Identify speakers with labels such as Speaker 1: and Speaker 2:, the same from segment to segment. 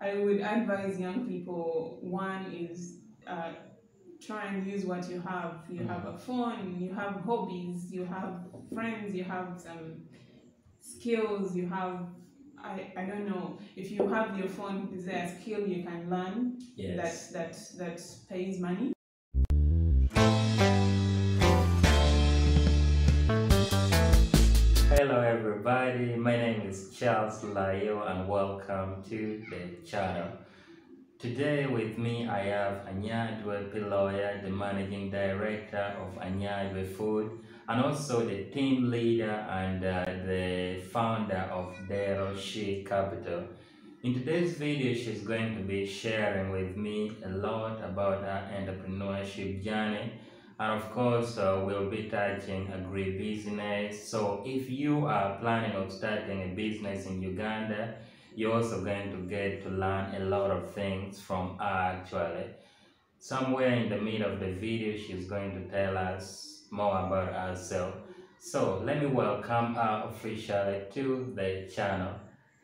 Speaker 1: I would advise young people, one is try and use what you have. You have a phone, you have hobbies, you have friends, you have some skills, you have, I don't know, if you have your phone, is there a skill you can learn? Yes. that pays money?
Speaker 2: Hello everybody, my name is Charles Layoo and welcome to the channel. Today with me I have Anyadwe Piloya, the Managing Director of Anyadwe Food, and also the team leader and the founder of Layoo Capital. In today's video, she's going to be sharing with me a lot about her entrepreneurship journey. And of course, we'll be touching agribusiness. So if you are planning of starting a business in Uganda, you're also going to get to learn a lot of things from her actually. Somewhere in the middle of the video, she's going to tell us more about herself. So let me welcome her officially to the channel.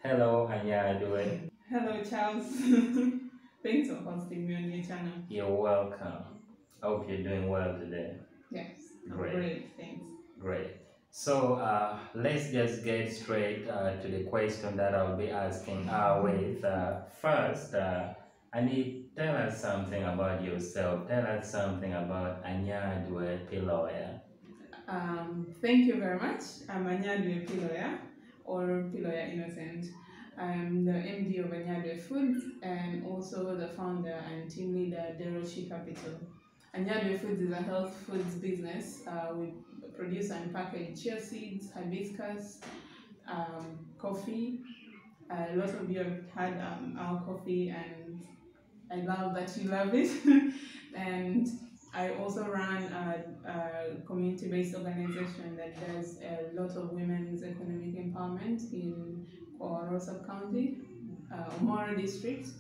Speaker 2: Hello, Anyadwe.
Speaker 1: Hello, Charles. Thanks for hosting me on your channel.
Speaker 2: You're welcome. Hope you're doing well today.
Speaker 1: Yes,
Speaker 2: Great.
Speaker 1: Great, thanks.
Speaker 2: Great. So let's just get straight to the question that I'll be asking her with. First, tell us something about yourself. Tell us something about Anyadwe Piloya.
Speaker 1: Thank you very much. I'm Anyadwe Piloya, or Piloya Innocent. I'm the MD of Anyadwe Foods and also the founder and team leader at Layoo Capital. Anyadwe Foods is a health foods business. We produce and package chia seeds, hibiscus, coffee. A lot of you have had our coffee, and I love that you love it. And I also run a community-based organization that does a lot of women's economic empowerment in Orosa County, Omoro district,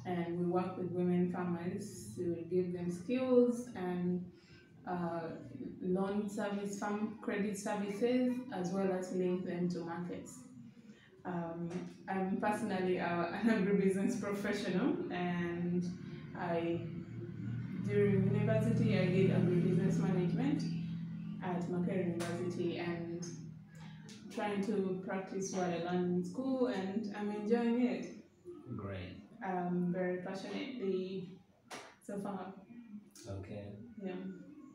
Speaker 1: and we work with women farmers to give them skills and loan service, farm credit services, as well as link them to markets. I'm personally an agribusiness professional, and during university I did agribusiness management at Makerere University, and trying to practice what I learned in school, and I'm enjoying it.
Speaker 2: Great.
Speaker 1: Very passionately so far.
Speaker 2: Okay.
Speaker 1: Yeah.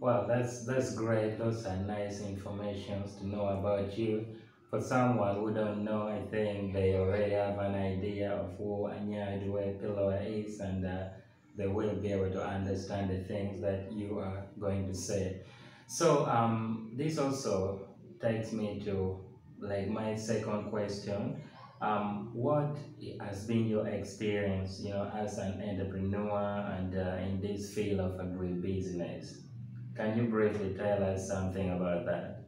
Speaker 2: Well, that's great. Those are nice information to know about you. For someone who don't know, I think they already have an idea of who Anyadwe Piloya is, and they will be able to understand the things that you are going to say. So this also takes me to like my second question. What has been your experience, as an entrepreneur and in this field of agribusiness? Can you briefly tell us something about that?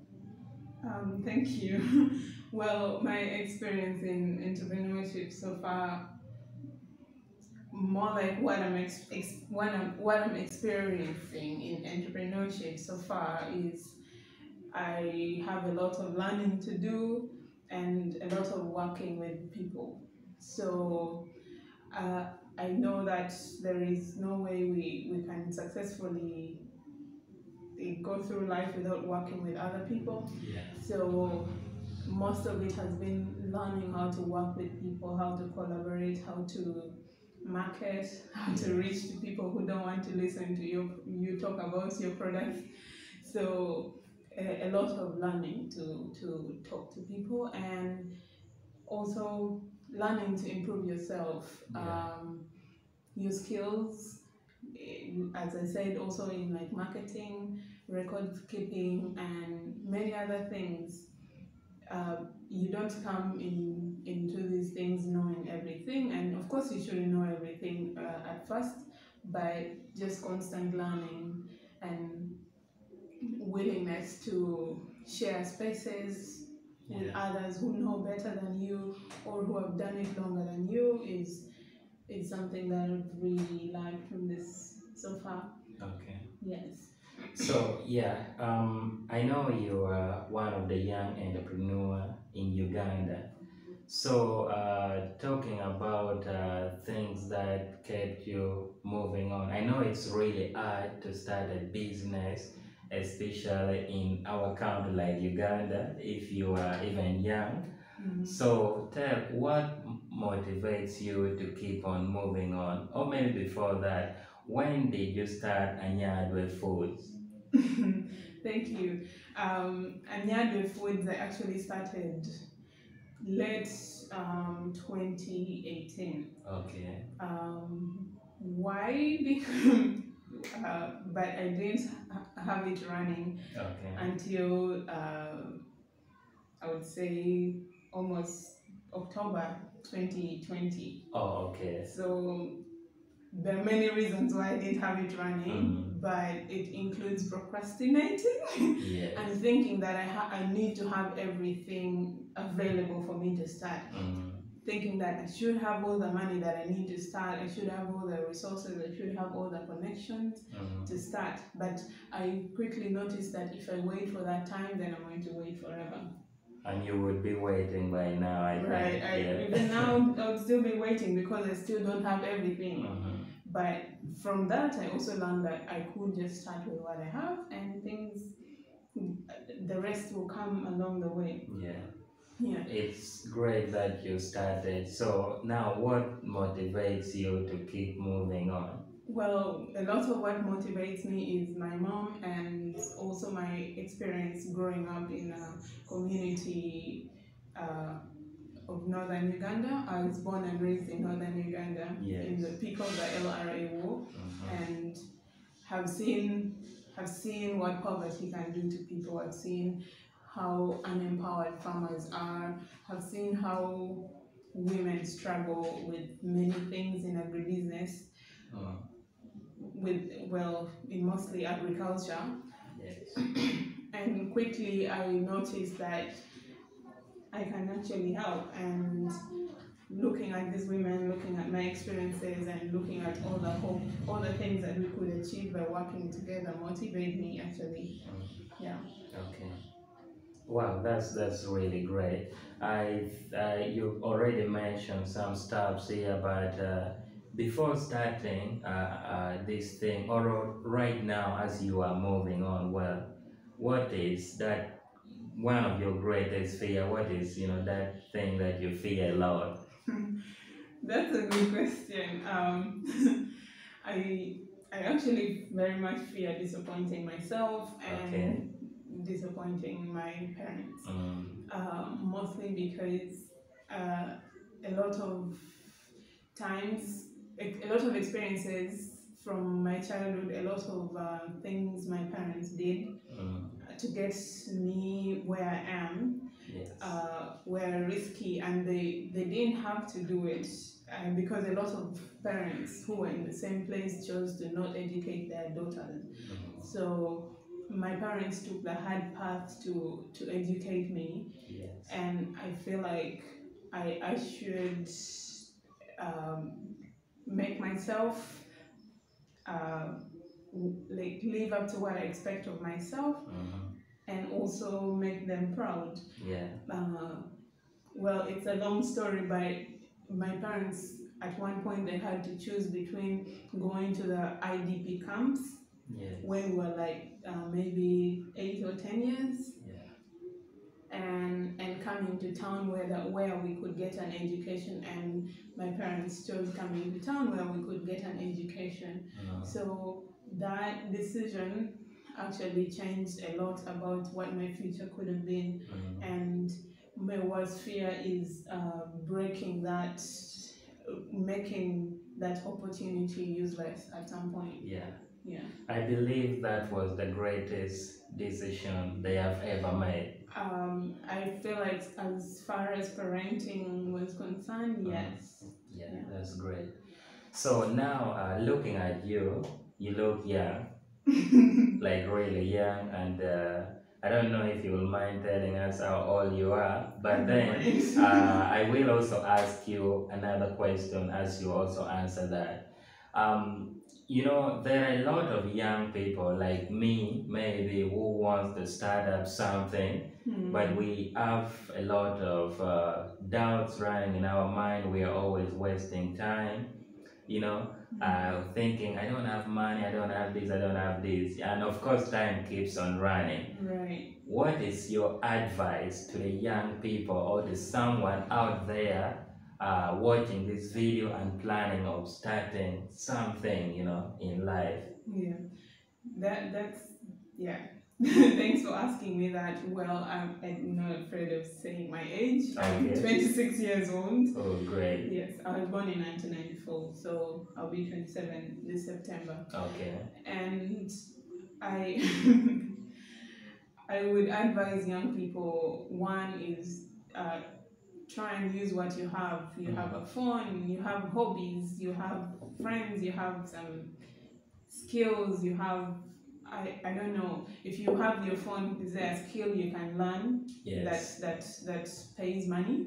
Speaker 1: Thank you. Well, my experience in entrepreneurship so far, more like what I'm experiencing in entrepreneurship so far, is I have a lot of learning to do and a lot of working with people. So I know that there is no way we can successfully go through life without working with other people.
Speaker 2: Yeah.
Speaker 1: So most of it has been learning how to work with people, how to collaborate, how to market, how to reach the people who don't want to listen to you talk about your products. So a lot of learning to talk to people, and also learning to improve yourself, your skills, as I said, also in like marketing, record keeping, and many other things. You don't come into these things knowing everything, and of course you shouldn't know everything at first, but just constant learning and willingness to share spaces with others who know better than you or who have done it longer than you is something that I've really learned from this so far.
Speaker 2: Okay.
Speaker 1: Yes.
Speaker 2: So I know you are one of the young entrepreneur in Uganda. So talking about things that kept you moving on? I know it's really hard to start a business, especially in our country like Uganda, if you are even young. So tell what motivates you to keep on moving on? Or maybe before that, when did you start Anyadwe Foods?
Speaker 1: Thank you. Anyadwe Foods, I actually started late 2018.
Speaker 2: Okay.
Speaker 1: Why? Because, but I didn't have it running
Speaker 2: Okay.
Speaker 1: until I would say almost October 2020.
Speaker 2: Oh, okay.
Speaker 1: So there are many reasons why I didn't have it running, but it includes procrastinating
Speaker 2: Yes.
Speaker 1: and thinking that I need to have everything available for me to start. Thinking that I should have all the money that I need to start, I should have all the resources, I should have all the connections to start. But I quickly noticed that if I wait for that time, then I'm going to wait forever.
Speaker 2: And you would be waiting by now, I think.
Speaker 1: Right. Even now, I would still be waiting because I still don't have everything. But from that, I also learned that I could just start with what I have, and the rest will come along the way. Yeah.
Speaker 2: It's great that you started. So now what motivates you to keep moving on?
Speaker 1: Well, a lot of what motivates me is my mom and also my experience growing up in a community of northern Uganda. I was born and raised in northern Uganda in the peak of the LRA war, and have seen what poverty can do to people. I've seen how unempowered farmers are. Have seen how women struggle with many things in agribusiness. In mostly agriculture. And quickly I noticed that I can actually help, and looking at these women, looking at my experiences, and looking at all the hope, all the things that we could achieve by working together motivate me actually.
Speaker 2: Okay. Wow, that's really great. You already mentioned some stuff here, but before starting this thing, or right now as you are moving on, well, what is that one of your greatest fear? What is that thing that you fear a lot?
Speaker 1: That's a good question. I actually very much fear disappointing myself and disappointing my parents. Mostly because a lot of times, a lot of experiences from my childhood, a lot of things my parents did to get me where I am were risky, and they didn't have to do it because a lot of parents who were in the same place chose to not educate their daughters. So my parents took the hard path to educate me, and I feel like I should make myself live up to what I expect of myself, and also make them proud. Well, it's a long story, but my parents at one point they had to choose between going to the IDP camps when we were like maybe 8 or 10 years, and coming to town where we could get an education, and my parents chose coming to town where we could get an education. So that decision actually changed a lot about what my future could have been, and my worst fear is breaking that, making that opportunity useless at some point.
Speaker 2: I believe that was the greatest decision they have ever made.
Speaker 1: I feel like as far as parenting was concerned, yes.
Speaker 2: That's great. So now looking at you, you look young, like really young, and I don't know if you will mind telling us how old you are, but then I will also ask you another question as you also answer that. There are a lot of young people like me, maybe, who wants to start up something, but we have a lot of doubts running in our mind. We are always wasting time. thinking, I don't have money, I don't have this, I don't have this. And of course, time keeps on running.
Speaker 1: Right.
Speaker 2: What is your advice to the young people or to someone out there watching this video and planning of starting something, in life?
Speaker 1: Yeah. That's yeah. Thanks for asking me that. Well, I'm not afraid of saying my age. I'm
Speaker 2: Okay.
Speaker 1: 26 years old.
Speaker 2: Oh, great.
Speaker 1: Yes, I was born in 1994, so I'll be 27 this September.
Speaker 2: Okay.
Speaker 1: And I I would advise young people, one is try and use what you have. You have a phone, you have hobbies, you have friends, you have some skills, you have I don't know, if you have your phone, is there a skill you can learn?
Speaker 2: Yes.
Speaker 1: that pays money?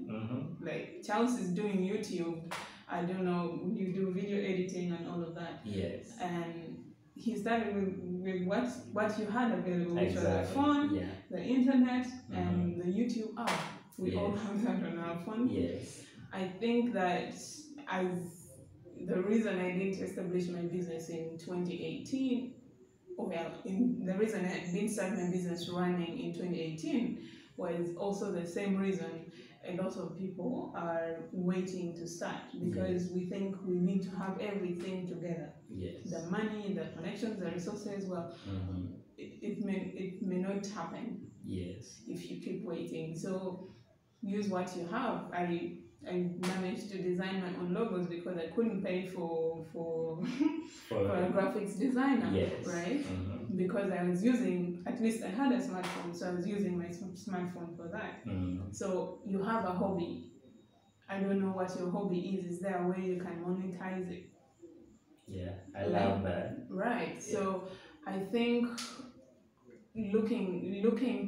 Speaker 1: Like Charles is doing YouTube, I don't know, you do video editing and all of that.
Speaker 2: Yes.
Speaker 1: And he started with what you had available, which was the
Speaker 2: Exactly.
Speaker 1: phone, the internet, and the YouTube app. We all
Speaker 2: Yes.
Speaker 1: have that on our phone.
Speaker 2: Yes.
Speaker 1: I think that as the reason I didn't establish my business in 2018, the reason I didn't start my business running in 2018 was also the same reason a lot of people are waiting to start, because we think we need to have everything together.
Speaker 2: Yes.
Speaker 1: The money, the connections, the resources. Well, it may not happen.
Speaker 2: Yes.
Speaker 1: If you keep waiting. So use what you have. I managed to design my own logos because I couldn't pay for a graphics designer.
Speaker 2: Yes.
Speaker 1: Right? Because I was using, at least I had a smartphone, so I was using my smartphone for that. So you have a hobby. I don't know what your hobby is. Is there a way you can monetize it?
Speaker 2: Yeah, I love that.
Speaker 1: Right. Yeah. So I think looking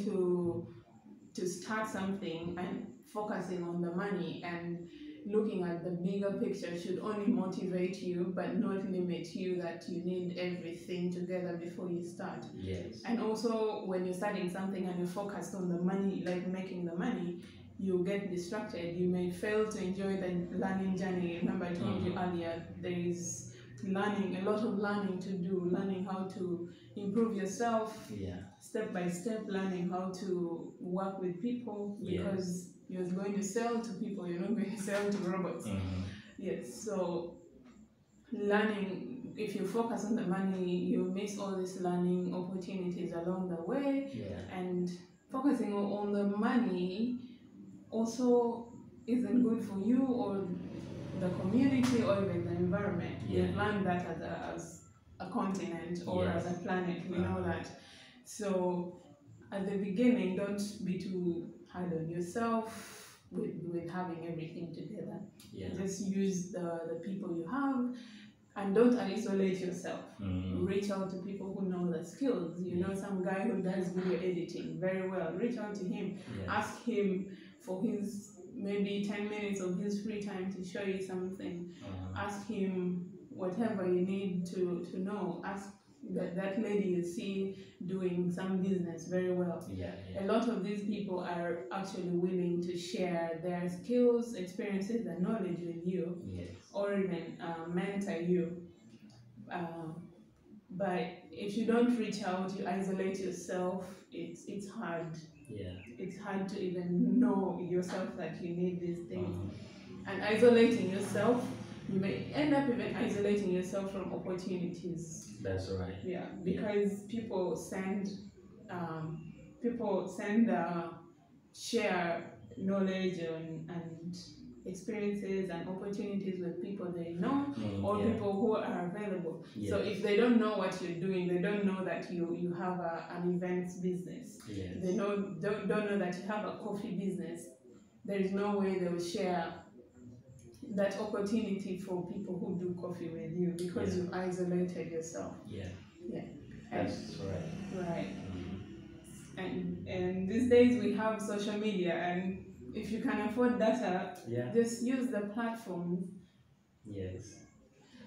Speaker 1: to start something and focusing on the money and looking at the bigger picture should only motivate you, but not limit you that you need everything together before you start.
Speaker 2: Yes.
Speaker 1: And also, when you're starting something and you're focused on the money, like making the money, you get distracted. You may fail to enjoy the learning journey. Remember, I told you earlier, there is a lot of learning to do, learning how to improve yourself, step by step, learning how to work with people, because you're going to sell to people, you're not going to sell to robots. Yes, so learning, if you focus on the money, you miss all these learning opportunities along the way. And focusing on the money also isn't good for you or the community or even the environment. We've learned that as a continent or as a planet, we know that. So at the beginning, don't be too hard on yourself with having everything together. Just use the people you have, and don't isolate yourself. Reach out to people who know the skills. You know some guy who does video editing very well. Reach out to him. Ask him for his maybe 10 minutes of his free time to show you something. Ask him whatever you need to know. Ask that lady you see doing some business very well. A lot of these people are actually willing to share their skills, experiences, and knowledge with you, or even mentor you. But if you don't reach out, you isolate yourself, it's hard. It's hard to even know yourself that you need these things. And isolating yourself, you may end up even isolating yourself from opportunities.
Speaker 2: That's right.
Speaker 1: Because people share knowledge and experiences and opportunities with people they know, or people who are available. So if they don't know what you're doing, they don't know that you have an events business, they don't know that you have a coffee business, there is no way they will share that opportunity for people who do coffee with you, because you've isolated yourself.
Speaker 2: That's right.
Speaker 1: Right. And these days we have social media, and if you can afford data, just use the platform.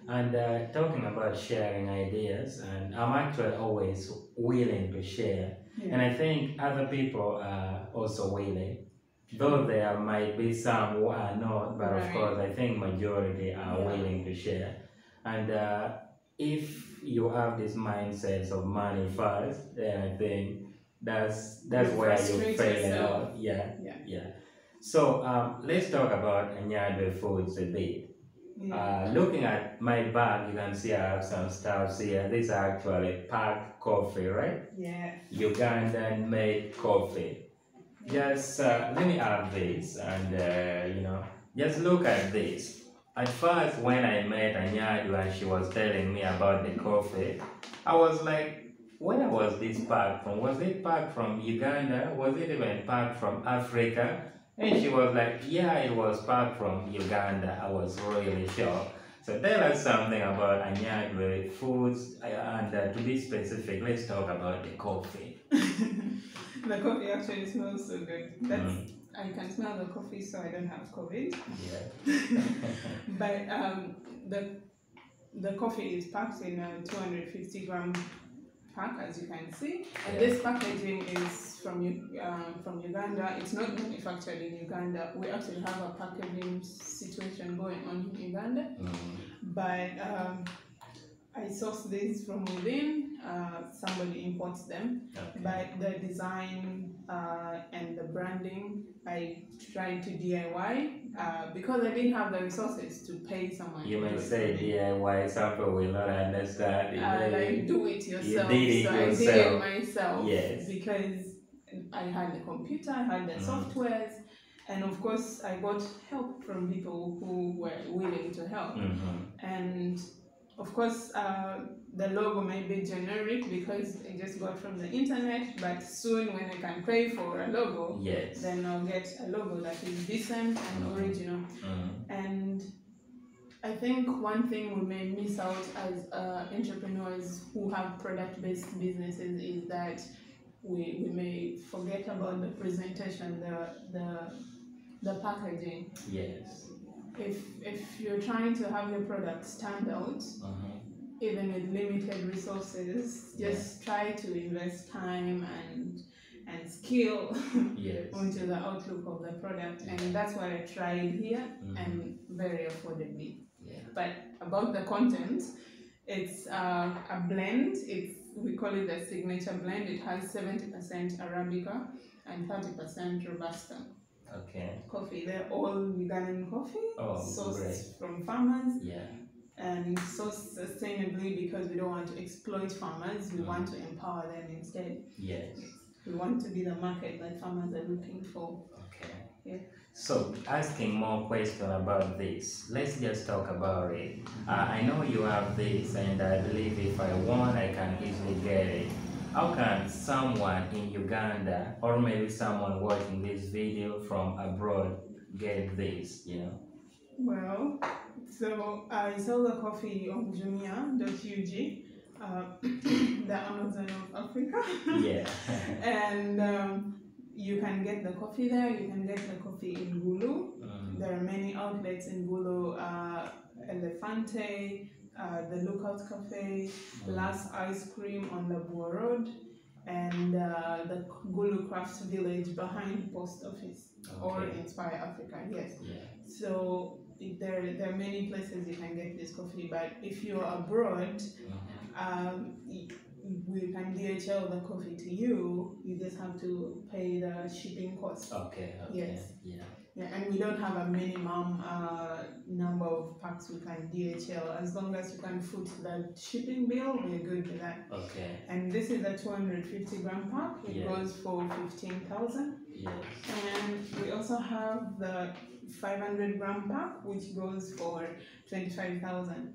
Speaker 2: And talking about sharing ideas, and I'm actually always willing to share, and I think other people are also willing. Though there might be some who are not, but of course I think majority are willing to share. And if you have this mindset of money first, then I think that's
Speaker 1: You
Speaker 2: where you
Speaker 1: frustrate
Speaker 2: fail a
Speaker 1: yourself.
Speaker 2: lot. Yeah,
Speaker 1: Yeah.
Speaker 2: yeah. So let's talk about Anyadwe foods a bit.
Speaker 1: Yeah.
Speaker 2: Looking at my bag, you can see I have some stuff here. These are actually packed coffee, right?
Speaker 1: Yeah.
Speaker 2: Ugandan made coffee. Just let me add this, and just look at this. At first, when I met Anyadwe and she was telling me about the coffee, I was like, where was this packed from? Was it packed from Uganda? Was it even packed from Africa? And she was like, yeah, it was packed from Uganda. I was really shocked. So tell us something about Anyadwe foods, and to be specific, let's talk about the coffee.
Speaker 1: The coffee actually smells so good. I can smell the coffee, so I don't have COVID.
Speaker 2: Yeah.
Speaker 1: But the coffee is packed in a 250-gram pack, as you can see, and this packaging is from Uganda. It's not manufactured in Uganda. We actually have a packaging situation going on in Uganda, but I source these from within. Somebody imports them, but the design and the branding I tried to DIY because I didn't have the resources to pay someone.
Speaker 2: You may say DIY, some people will not understand.
Speaker 1: Like do it yourself.
Speaker 2: You did it
Speaker 1: so
Speaker 2: yourself.
Speaker 1: I did it myself.
Speaker 2: Yes.
Speaker 1: Because I had the computer, I had the softwares, and of course I got help from people who were willing to help. And of course, the logo may be generic because I just got from the internet, but soon when I can pay for a logo, then I'll get a logo that is decent and original. And I think one thing we may miss out as entrepreneurs who have product-based businesses is that we may forget about the presentation, the packaging.
Speaker 2: Yes.
Speaker 1: If you're trying to have your product stand out, even with limited resources, just try to invest time and skill onto the outlook of the product, and that's what I tried here, and very affordably. But about the content, it's a blend. We call it the signature blend. It has 70% Arabica and 30% Robusta. Coffee. They're all Ugandan coffee, sourced from farmers, and sourced sustainably because we don't want to exploit farmers. We want to empower them instead. We want to be the market that farmers are looking for.
Speaker 2: So, asking more questions about this, let's just talk about it. I know you have this, and I believe if I want, I can easily get it. How can someone in Uganda, or maybe someone watching this video from abroad, get this,
Speaker 1: Well, so I sell the coffee on Jumia.ug, the Amazon of Africa. And you can get the coffee there. You can get the coffee in Gulu. There are many outlets in Gulu, Elefante, the Lookout Cafe, Last Ice Cream on the Boer Road, and the Gulu Crafts Village behind Post Office, or Inspire Africa, So there are many places you can get this coffee, but if you're abroad, we can DHL the coffee to you. You just have to pay the shipping cost. And we don't have a minimum number of packs we can DHL. As long as you can foot the shipping bill, we're good with that. And this is a 250-gram pack. It goes for 15,000. And we also have the 500-gram pack, which goes for 25,000.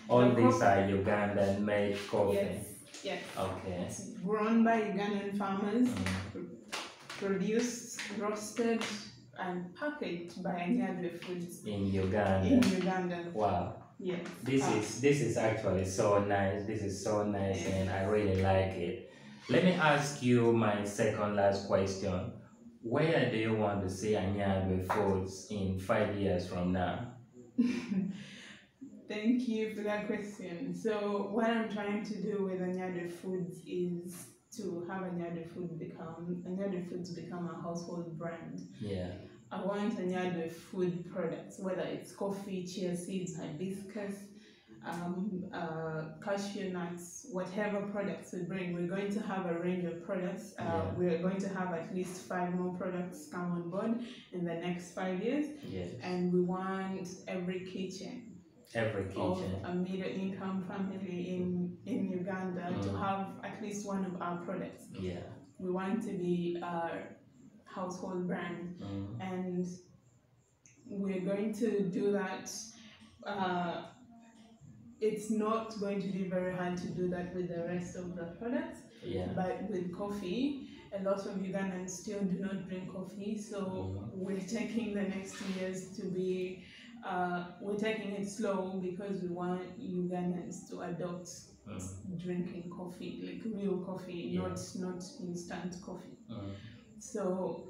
Speaker 1: All
Speaker 2: these are Ugandan made coffee.
Speaker 1: It's grown by Ugandan farmers, produced, roasted, and packaged by Anyadwe Foods
Speaker 2: in Uganda. Wow. This is actually so nice. This is so nice, and I really like it. Let me ask you my second last question. Where do you want to see Anyadwe Foods in 5 years from now?
Speaker 1: Thank you for that question. So what I'm trying to do with Anyadwe Foods is to have Anyadwe Foods become a household brand. I want Anyadwe food products, whether it's coffee, chia seeds, hibiscus, cashew nuts, whatever products we bring. We're going to have a range of products. We're going to have at least 5 more products come on board in the next 5 years.
Speaker 2: Yes.
Speaker 1: And we want every kitchen of a middle-income family in Uganda to have at least one of our products.
Speaker 2: Yeah.
Speaker 1: We want to be a household brand, and we're going to do that. It's not going to be very hard to do that with the rest of the products, but with coffee, a lot of Ugandans still do not drink coffee, so we're taking the next years to be, we're taking it slow because we want Ugandans to adopt drinking coffee, like real coffee, not instant coffee. So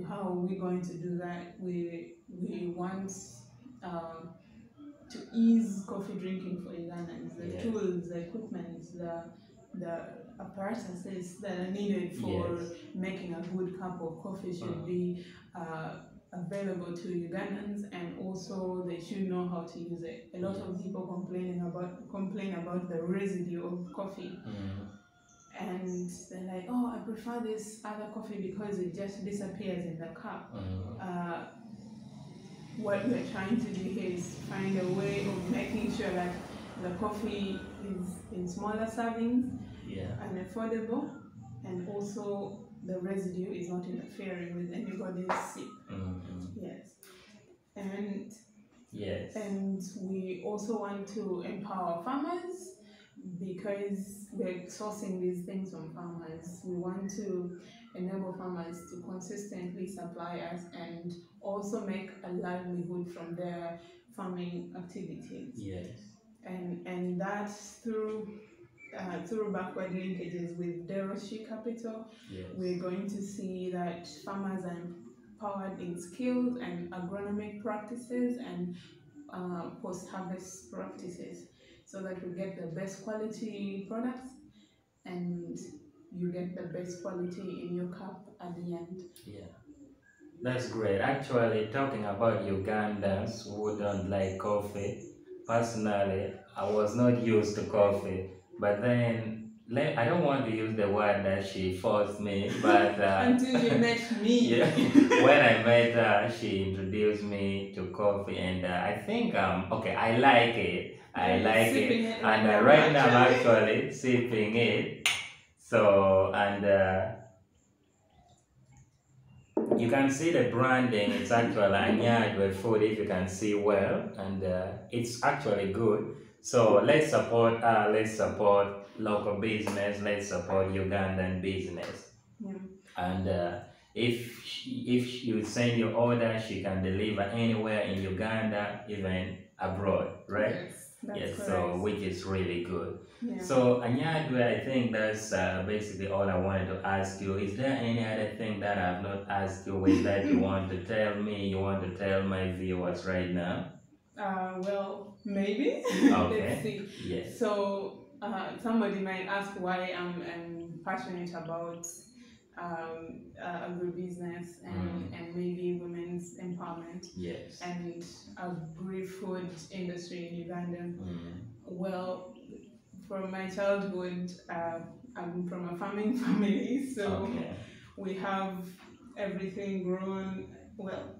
Speaker 1: how are we going to do that? We want to ease coffee drinking for Ugandans. The tools, the equipment, the apparatuses that are needed for making a good cup of coffee should be available to Ugandans, and also they should know how to use it. A lot of people complain about the residue of coffee. And they're like, oh, I prefer this other coffee because it just disappears in the cup. What we're trying to do here is find a way of making sure that the coffee is in smaller servings and affordable, and also the residue is not interfering with anybody's sip. And we also want to empower farmers, because we're sourcing these things from farmers. We want to enable farmers to consistently supply us and also make a livelihood from their farming activities. And that's through backward linkages with Deroshi Capital. We're going to see that farmers are empowered in skills and agronomic practices and post-harvest practices, so that we get the best quality products and you get the best quality in your cup at the end.
Speaker 2: That's great. Actually, talking about Ugandans who don't like coffee, personally, I was not used to coffee, but then I don't want to use the word that she forced me, but
Speaker 1: until you met me.
Speaker 2: When I met her, she introduced me to coffee, and I think okay, I like it. And right now I'm actually sipping it. So, and you can see the branding. It's actually Anyadwe food, if you can see well, and it's actually good. So let's support local business. Let's support Ugandan business. And if you send your order, she can deliver anywhere in Uganda, even abroad, right?
Speaker 1: Yes,
Speaker 2: so which is really good. So Anyadwe, I think that's basically all I wanted to ask you. Is there any other thing that I've not asked you with that you want to tell me, you want to tell my viewers right now?
Speaker 1: Well, maybe.
Speaker 2: Okay.
Speaker 1: Let's see. So somebody might ask why I'm passionate about agribusiness and maybe women's empowerment and agri-food industry in Uganda. Well, from my childhood, I'm from a farming family, so we have everything grown,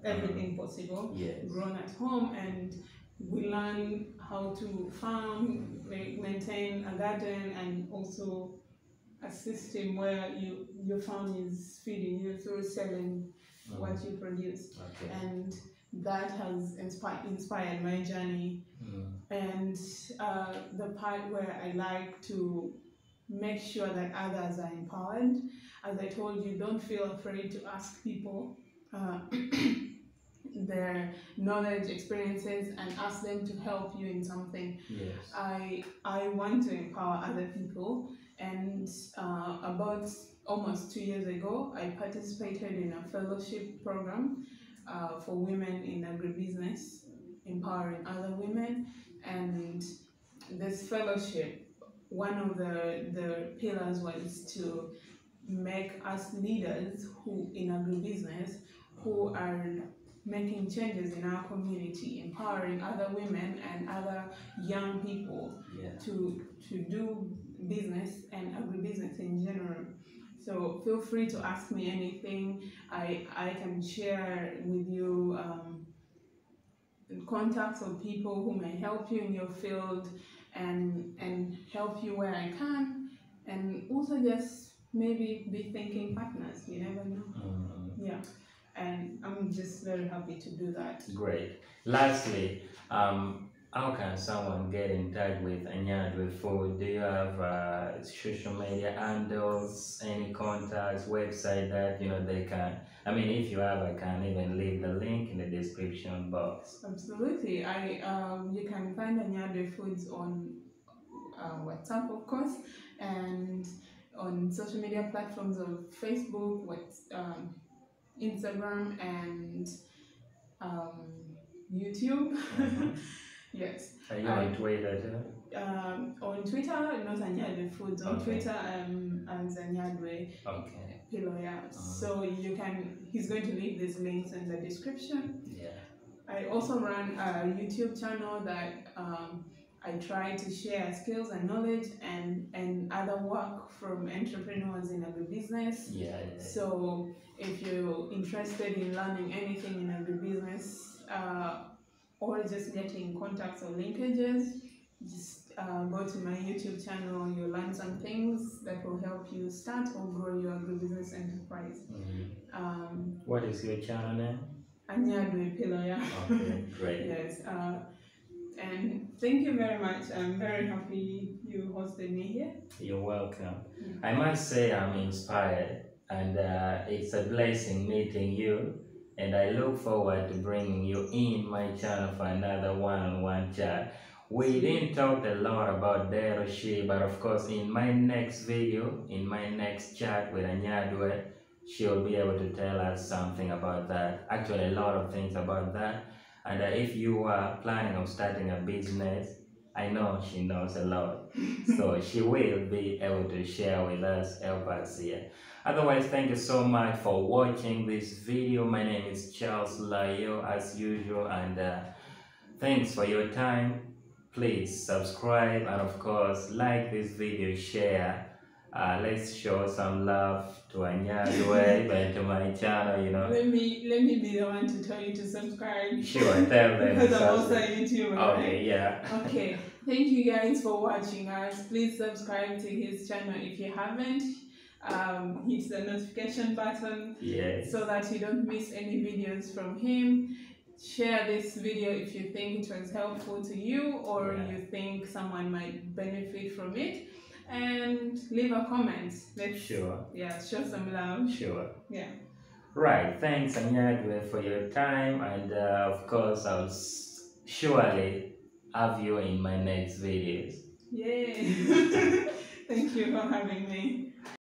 Speaker 1: everything possible grown at home, and we learn how to farm, maintain a garden, and also a system where your farm is feeding you through selling what you produce. And that has inspired my journey. And the part where I like to make sure that others are empowered. As I told you, don't feel afraid to ask people their knowledge, experiences, and ask them to help you in something. I want to empower other people, and about almost 2 years ago, I participated in a fellowship program for women in agribusiness, empowering other women. And this fellowship, one of the pillars was to make us leaders who in agribusiness who are making changes in our community, empowering other women and other young people to do business and agribusiness in general. So feel free to ask me anything. I can share with you contacts of people who may help you in your field and help you where I can, and also just maybe be thinking partners. You never know. Yeah, and I'm just very happy to do that.
Speaker 2: Great. Lastly, how can someone get in touch with Anyadwe Food? Do you have social media handles, any contacts, website that they can? I mean, if you have, I can even leave the link in the description box.
Speaker 1: Absolutely. You can find Anyadwe Foods on WhatsApp, of course, and on social media platforms of Facebook, Instagram, and YouTube. Yes.
Speaker 2: Are you on Twitter too?
Speaker 1: On Twitter, not Anyadwe Foods. On Twitter, as Anyadwe Piloya. So he's going to leave these links in the description.
Speaker 2: Yeah.
Speaker 1: I also run a YouTube channel that I try to share skills and knowledge and other work from entrepreneurs in agribusiness.
Speaker 2: Yeah.
Speaker 1: So if you're interested in learning anything in agribusiness, or just getting contacts or linkages, just go to my YouTube channel. You'll learn some things that will help you start or grow your agribusiness enterprise.
Speaker 2: What is your channel name?
Speaker 1: Anyadwe Piloya.
Speaker 2: Okay, great.
Speaker 1: Yes. And thank you very much. I'm very happy you hosted me here.
Speaker 2: You're welcome. I must say I'm inspired, and it's a blessing meeting you. And I look forward to bringing you in my channel for another one-on-one chat. We didn't talk a lot about that or she, but of course in my next video, in my next chat with Anyadwe, she'll be able to tell us something about that. Actually, a lot of things about that. And if you are planning on starting a business, I know she knows a lot. So she will be able to share with us, help us here. Otherwise, thank you so much for watching this video. My name is Charles Layoo as usual, and thanks for your time. Please subscribe and of course like this video, share. Let's show some love to Anyadwe and to my channel,
Speaker 1: Let me be the one to tell you to subscribe.
Speaker 2: Sure, tell them.
Speaker 1: Because I'm also a YouTuber.
Speaker 2: Okay, right? Yeah.
Speaker 1: Okay. Thank you guys for watching us. Please subscribe to his channel if you haven't. Hit the notification button so that you don't miss any videos from him. Share this video if you think it was helpful to you, or you think someone might benefit from it, and leave a comment. Let's show some love.
Speaker 2: Right, thanks Anyadwe for your time, and of course I'll surely have you in my next videos.
Speaker 1: Yay. Thank you for having me.